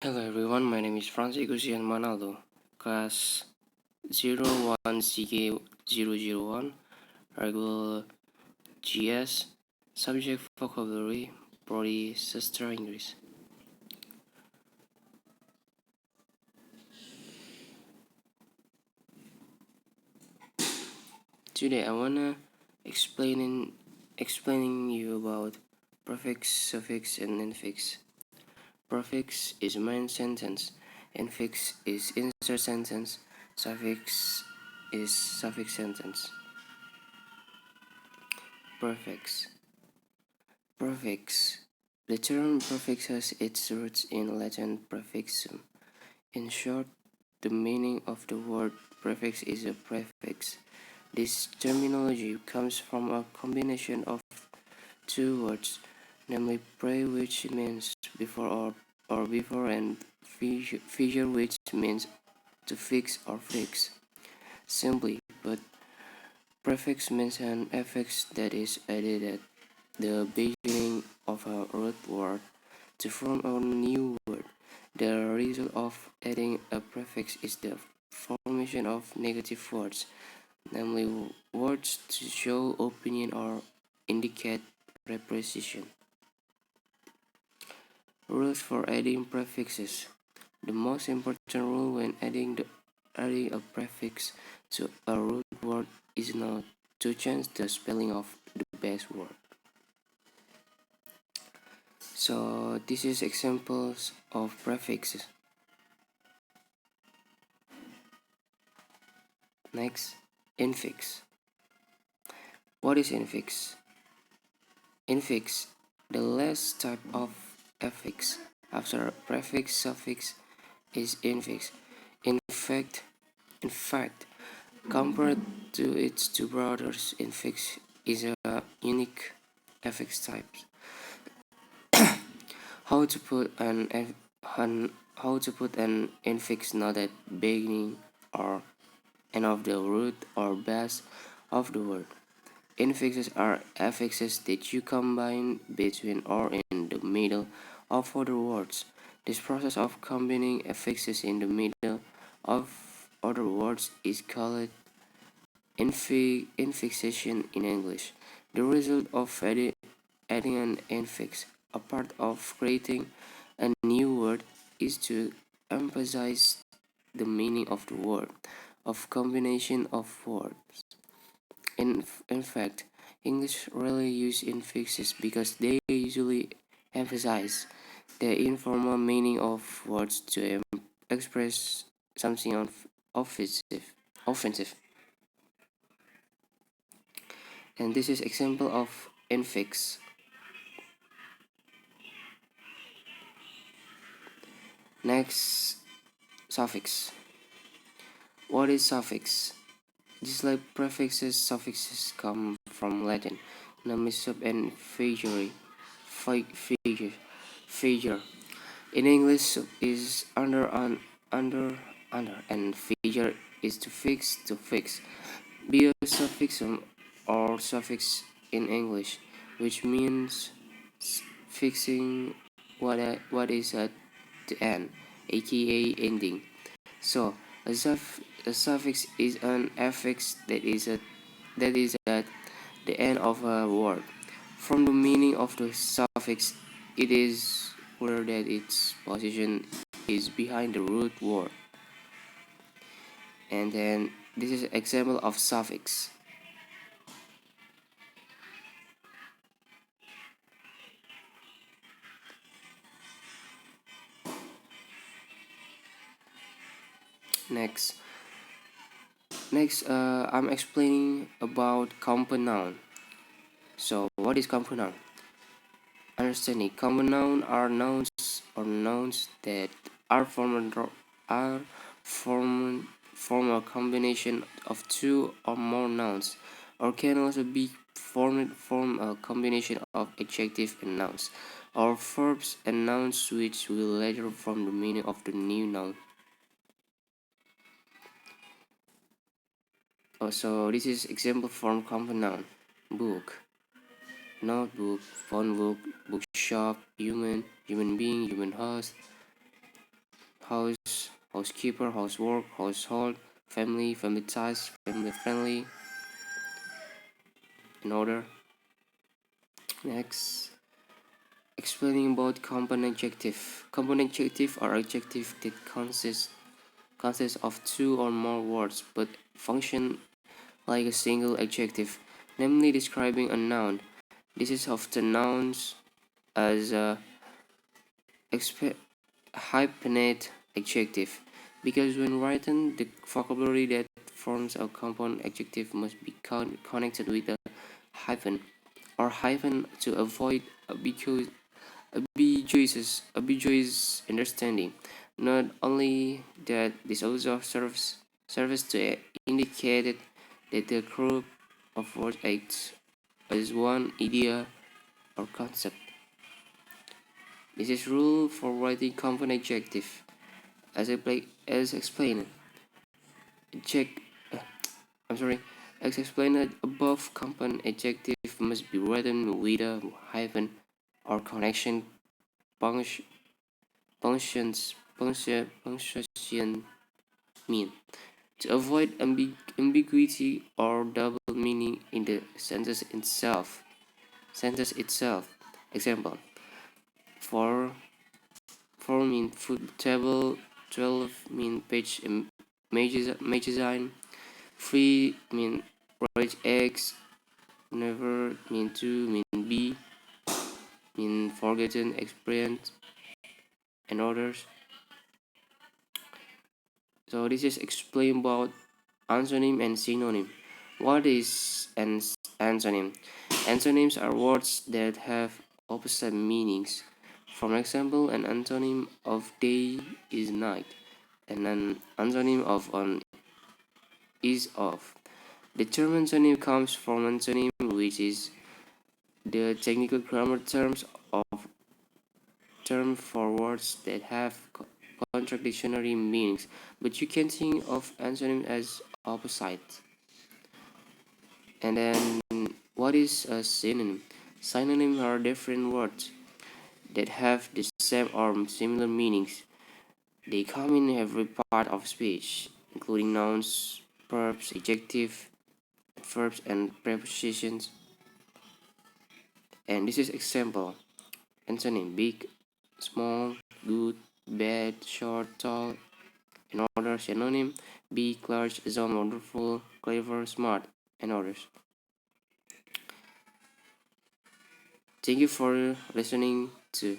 Hello everyone, my name is Fransicus and Manalu, class 01CK001, regular GS, subject vocabulary, body, sister English. Today I wanna explaining you about prefix, suffix, and infix. Prefix is main sentence, infix is insert sentence, suffix is suffix sentence. Prefix. Prefix. The term prefix has its roots in Latin prefixum. In short, the meaning of the word prefix is a prefix. This terminology comes from a combination of two words, namely pre, which means before or before, and figure, which means to fix or fix. Simply put, prefix means an affix that is added at the beginning of a root word to form a new word. The result of adding a prefix is the formation of negative words, namely words to show opinion or indicate preposition. Rules for adding prefixes. The most important rule when adding a prefix to a root word is not to change the spelling of the base word. So this is examples of prefixes. Next, infix. What is infix? Infix, the last type of affix after prefix suffix is infix. In fact, compared to its two brothers, infix is a unique affix type. How to put an infix not at beginning or end of the root or base of the word. Infixes are affixes that you combine between or in the middle of other words. This process of combining affixes in the middle of other words is called infixation in English. The result of adding an infix, a part of creating a new word, is to emphasize the meaning of the word, of combination of words. In fact, English rarely use infixes because they usually emphasize the informal meaning of words to express something offensive. And this is example of infix. Next, suffix. What is suffix? Just like prefixes, suffixes come from Latin, namely sub and figure. Figure. In English, sub is under, and figure is to fix. Be a suffixum or suffix in English, which means fixing what is at the end, aka ending. So a suffix is an affix that is at the end of a word. From the meaning of the suffix, it is clear that its position is behind the root word. And then this is an example of suffix. Next, I'm explaining about compound noun. So, what is compound noun? Understanding compound noun are nouns that are form a combination of two or more nouns, or can also be form a combination of adjectives and nouns, or verbs and nouns which will later form the meaning of the new noun. Also, this is example form compound noun: book, notebook, phone book, bookshop, human being, human host, housekeeper, housework, household, family, family ties, family friendly, in order. Next, explaining about compound adjective. Compound adjective are adjectives that consist of two or more words but function like a single adjective, namely describing a noun. This is often known as a hyphenate adjective because when written, the vocabulary that forms a compound adjective must be connected with a hyphen or hyphen to avoid ambiguous understanding. Not only that, this also serves to indicate that the group of words acts as one idea or concept. This is rule for writing compound adjective. As explained, check. Uh, I'm sorry. As explained above, compound adjective must be written with a hyphen or connection punctuation mean to avoid ambiguity or double meaning in the sentence itself. Example: four four mean food table, 12 mean page magazine, three mean raised eggs, never mean two mean be mean forgotten experience and others. So this is explain about antonym and synonym. What is an antonym? Antonyms are words that have opposite meanings. For example, an antonym of day is night, and an antonym of on is off. The term antonym comes from antonym, which is the technical grammar term for words that have contradictory meanings, but you can think of antonym as opposite. And then, what is a synonym? Synonyms are different words that have the same or similar meanings. They come in every part of speech, including nouns, verbs, adverbs, and prepositions. And this is example: antonym: big, small, good, bad, short, tall. And others: synonym: big, large, small, wonderful, clever, smart, and others. Thank you for listening to